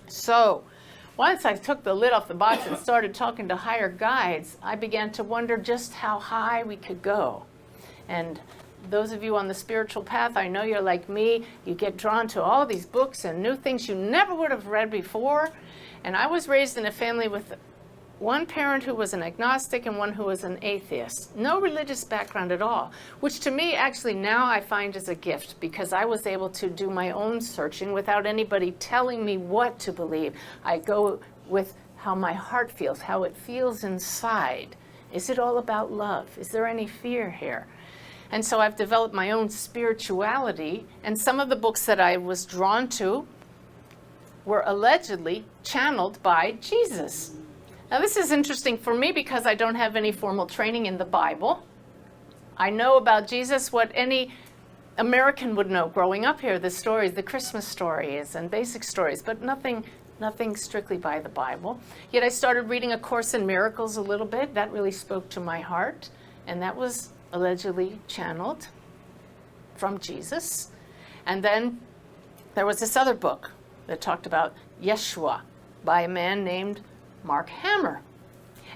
So once I took the lid off the box and started talking to higher guides, I began to wonder just how high we could go. And those of you on the spiritual path, I know you're like me. You get drawn to all these books and new things you never would have read before. And I was raised in a family with one parent who was an agnostic and one who was an atheist. No religious background at all, which to me actually now I find is a gift, because I was able to do my own searching without anybody telling me what to believe. I go with how my heart feels, how it feels inside. Is it all about love? Is there any fear here? And so I've developed my own spirituality, and some of the books that I was drawn to were allegedly channeled by Jesus. Now this is interesting for me because I don't have any formal training in the Bible. I know about Jesus what any American would know growing up here, the stories, the Christmas stories and basic stories, but nothing strictly by the Bible. Yet I started reading A Course in Miracles a little bit. That really spoke to my heart, and that was allegedly channeled from Jesus. And then there was this other book that talked about Yeshua by a man named Mark Hammer.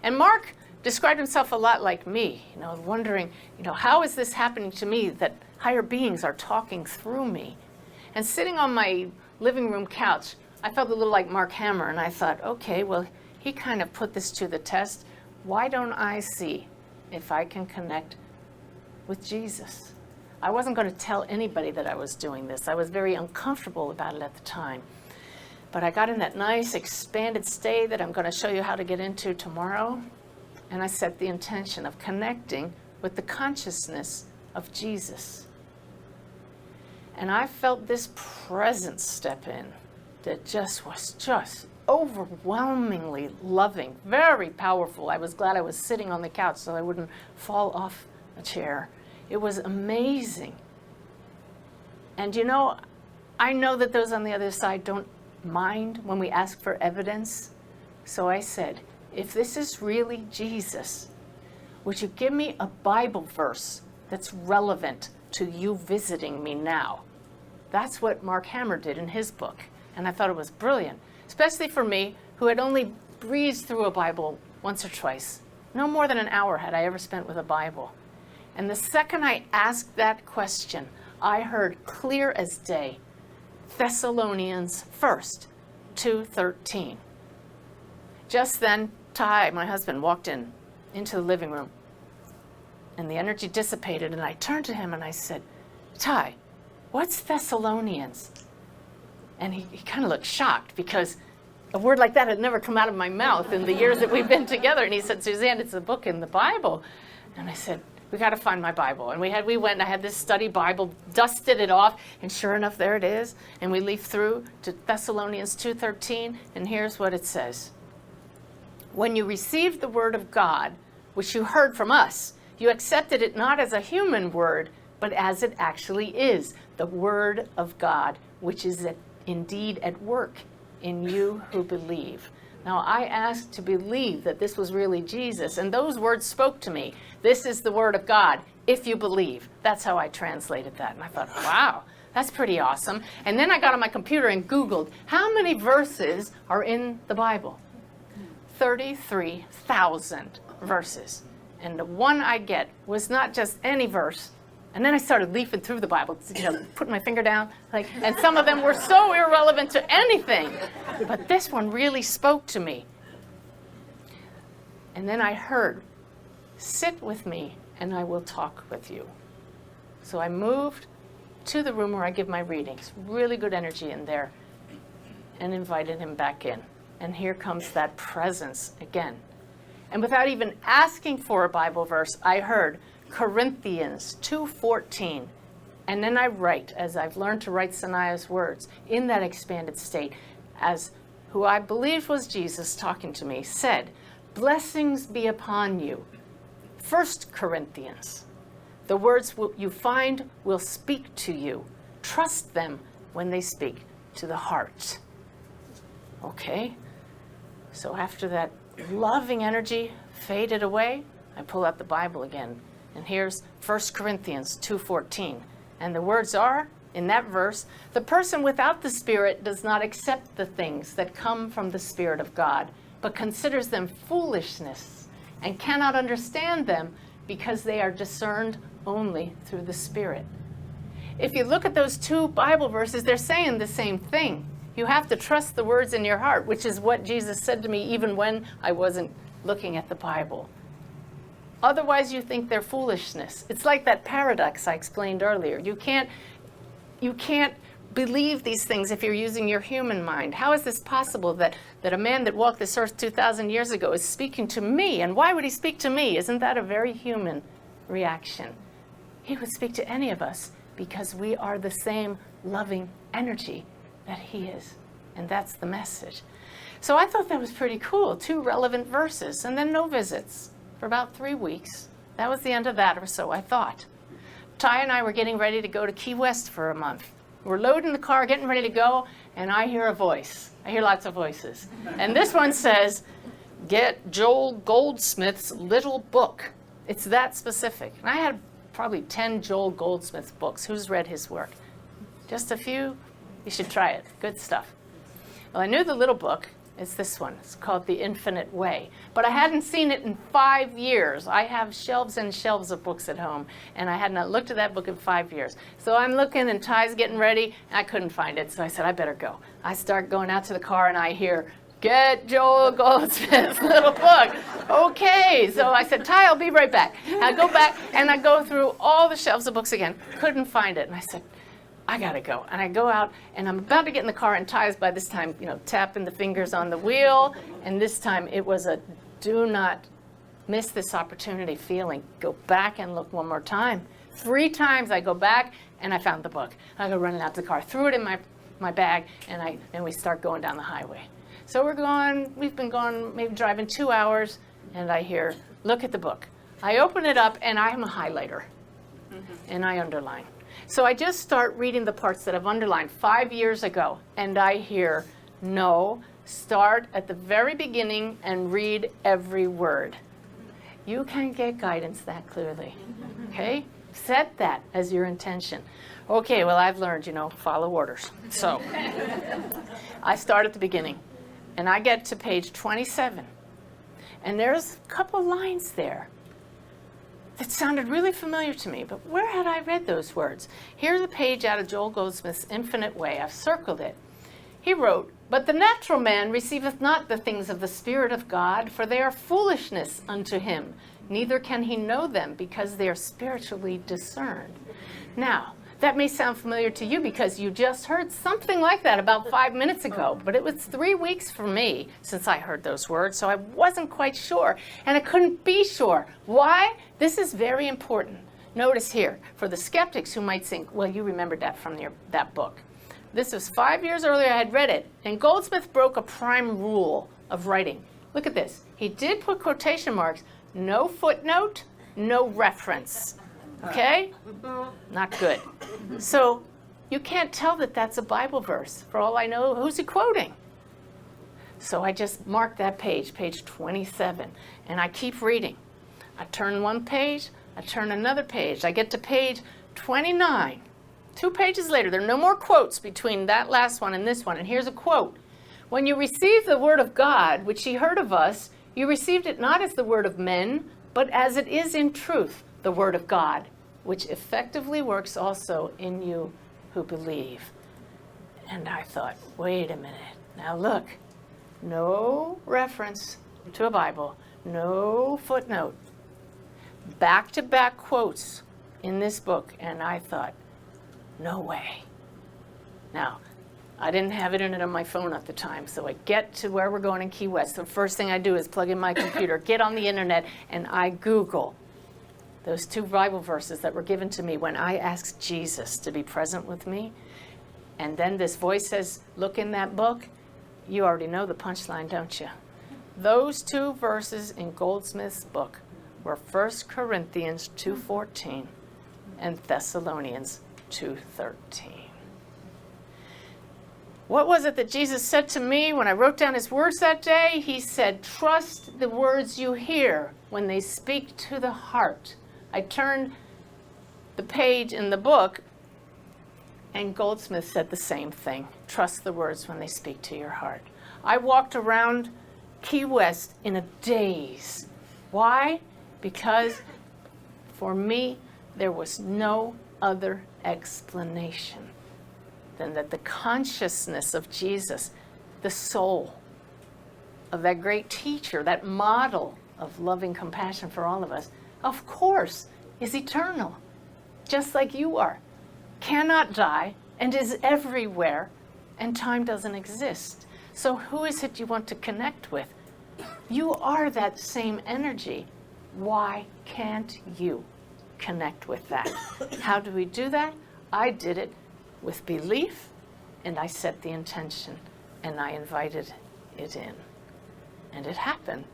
And Mark described himself a lot like me, wondering, how is this happening to me that higher beings are talking through me? And sitting on my living room couch, I felt a little like Mark Hammer, and I thought, okay, well, he kind of put this to the test. Why don't I see if I can connect with Jesus? I wasn't going to tell anybody that I was doing this. I was very uncomfortable about it at the time. But I got in that nice expanded state that I'm going to show you how to get into tomorrow. And I set the intention of connecting with the consciousness of Jesus. And I felt this presence step in that was just overwhelmingly loving, very powerful. I was glad I was sitting on the couch so I wouldn't fall off a chair. It was amazing. And I know that those on the other side don't mind when we ask for evidence. So I said, if this is really Jesus, would you give me a Bible verse that's relevant to you visiting me now? That's what Mark Hammer did in his book. And I thought it was brilliant, especially for me, who had only breezed through a Bible once or twice. No more than an hour had I ever spent with a Bible. And the second I asked that question, I heard clear as day, Thessalonians 1st, 2:13. Just then, Ty, my husband, walked into the living room, and the energy dissipated, and I turned to him and I said, Ty, what's Thessalonians? And he kind of looked shocked because a word like that had never come out of my mouth in the years that we've been together. And he said, Suzanne, it's a book in the Bible. And I said, we got to find my Bible. And we went and I had this study Bible, dusted it off, and sure enough, there it is. And we leafed through to Thessalonians 2:13, and here's what it says. When you received the word of God, which you heard from us, you accepted it not as a human word, but as it actually is, the word of God, which is indeed at work in you who believe. Now, I asked to believe that this was really Jesus, and those words spoke to me. This is the word of God, if you believe. That's how I translated that. And I thought, wow, that's pretty awesome. And then I got on my computer and Googled, how many verses are in the Bible? 33,000 verses. And the one I get was not just any verse. And then I started leafing through the Bible, putting my finger down, and some of them were so irrelevant to anything. But this one really spoke to me. And then I heard, sit with me and I will talk with you. So I moved to the room where I give my readings, really good energy in there, and invited him back in. And here comes that presence again. And without even asking for a Bible verse, I heard Corinthians 2:14. And then I write, as I've learned to write Sanaya's words, in that expanded state, as who I believed was Jesus talking to me, said, blessings be upon you. 1 Corinthians. The words you find will speak to you. Trust them when they speak to the heart. Okay? So after that loving energy faded away, I pull out the Bible again. And here's 1 Corinthians 2:14. And the words are, in that verse, the person without the Spirit does not accept the things that come from the Spirit of God, but considers them foolishness and cannot understand them because they are discerned only through the Spirit. If you look at those two Bible verses, they're saying the same thing. You have to trust the words in your heart, which is what Jesus said to me even when I wasn't looking at the Bible. Otherwise, you think they're foolishness. It's like that paradox I explained earlier. You can't believe these things if you're using your human mind. How is this possible that a man that walked this earth 2,000 years ago is speaking to me? And why would he speak to me? Isn't that a very human reaction? He would speak to any of us because we are the same loving energy that he is. And that's the message. So I thought that was pretty cool. 2 relevant verses, and then no visits for about 3 weeks. That was the end of that, or so I thought. Ty and I were getting ready to go to Key West for a month. We're loading the car, getting ready to go, and I hear a voice. I hear lots of voices. And this one says, get Joel Goldsmith's little book. It's that specific. And I had probably 10 Joel Goldsmith books. Who's read his work? Just a few? You should try it. Good stuff. Well, I knew the little book. It's this one. It's called The Infinite Way. But I hadn't seen it in 5 years. I have shelves and shelves of books at home, and I had not looked at that book in 5 years. So I'm looking, and Ty's getting ready, and I couldn't find it. So I said, I better go. I start going out to the car, and I hear, get Joel Goldsmith's little book. Okay. So I said, Ty, I'll be right back. I go back, and I go through all the shelves of books again. Couldn't find it. And I said, I gotta go. And I go out, and I'm about to get in the car, and Ty's by this time, tapping the fingers on the wheel. And this time it was a do not miss this opportunity feeling. Go back and look one more time. 3 times I go back, and I found the book. I go running out to the car, threw it in my bag, and we start going down the highway. So we've been gone, maybe driving 2 hours, and I hear, look at the book. I open it up, and I'm a highlighter, and I underline. So I just start reading the parts that I've underlined 5 years ago, and I hear, no, start at the very beginning and read every word. You can get guidance that clearly, okay? Set that as your intention. Okay, well, I've learned, follow orders. So I start at the beginning, and I get to page 27, and there's a couple lines there that sounded really familiar to me, but where had I read those words? Here's a page out of Joel Goldsmith's Infinite Way. I've circled it. He wrote, but the natural man receiveth not the things of the Spirit of God, for they are foolishness unto him. Neither can he know them, because they are spiritually discerned. Now, that may sound familiar to you because you just heard something like that about 5 minutes ago, but it was 3 weeks for me since I heard those words, so I wasn't quite sure, and I couldn't be sure. Why? This is very important. Notice here, for the skeptics who might think, well, you remembered that from that book. This was 5 years earlier I had read it, and Goldsmith broke a prime rule of writing. Look at this. He did put quotation marks, no footnote, no reference. Okay? Not good. So you can't tell that that's a Bible verse. For all I know, who's he quoting? So I just marked that page 27, and I keep reading. I turn one page, I turn another page. I get to page 29. 2 pages later, there are no more quotes between that last one and this one. And here's a quote. When you receive the word of God, which ye heard of us, you received it not as the word of men, but as it is in truth, the word of God, which effectively works also in you who believe. And I thought, wait a minute. Now look, no reference to a Bible, no footnote, back-to-back quotes in this book. And I thought, no way. Now, I didn't have internet on my phone at the time, so I get to where we're going in Key West. The first thing I do is plug in my computer, get on the internet, and I Google those 2 Bible verses that were given to me when I asked Jesus to be present with me. And then this voice says, look in that book. You already know the punchline, don't you? Those 2 verses in Goldsmith's book were 1 Corinthians 2:14 and Thessalonians 2:13. What was it that Jesus said to me when I wrote down his words that day? He said, trust the words you hear when they speak to the heart. I turned the page in the book And Goldsmith said the same thing. Trust the words when they speak to your heart. I walked around Key West in a daze. Why? Because for me, there was no other explanation than that the consciousness of Jesus, the soul of that great teacher, that model of loving compassion for all of us, of course, is eternal, just like you are, cannot die, and is everywhere, and time doesn't exist. So who is it you want to connect with? You are that same energy. Why can't you connect with that? How do we do that? I did it with belief, and I set the intention, and I invited it in. And it happened.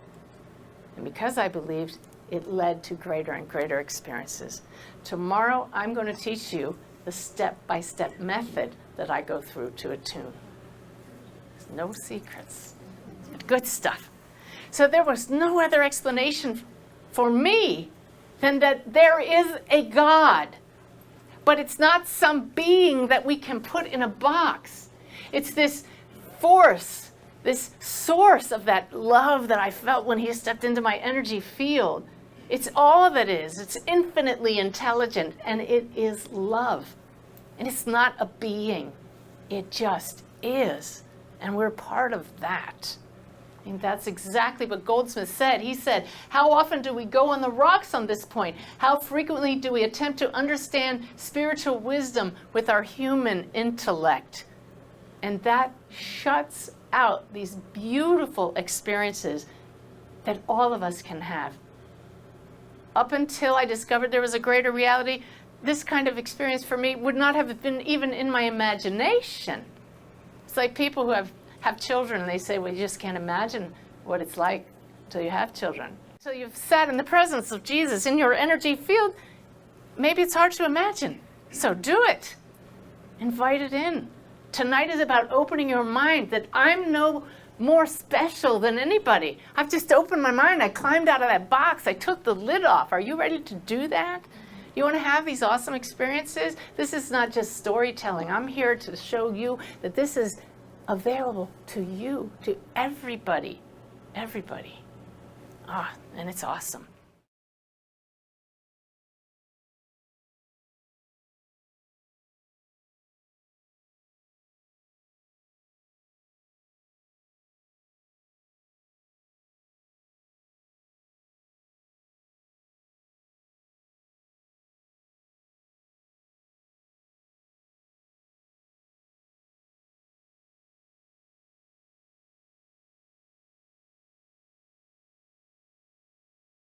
And because I believed, it led to greater and greater experiences. Tomorrow, I'm going to teach you the step-by-step method that I go through to attune. There's no secrets. Good stuff. So there was no other explanation for me than that there is a God. But it's not some being that we can put in a box. It's this force, this source of that love that I felt when he stepped into my energy field. It's all that is. It's infinitely intelligent, and it is love. And it's not a being. It just is. And we're part of that. I think that's exactly what Goldsmith said. He said, how often do we go on the rocks on this point? How frequently do we attempt to understand spiritual wisdom with our human intellect? And that shuts out these beautiful experiences that all of us can have. Up until I discovered there was a greater reality, this kind of experience for me would not have been even in my imagination. It's like people who have children and they say, well, you just can't imagine what it's like until you have children. So you've sat in the presence of Jesus in your energy field. Maybe it's hard to imagine. So do it. Invite it in. Tonight is about opening your mind that I'm no more special than anybody. I've just opened my mind. I climbed out of that box. I took the lid off. Are you ready to do that? You want to have these awesome experiences? This is not just storytelling. I'm here to show you that this is available to you, to everybody. Everybody. And it's awesome.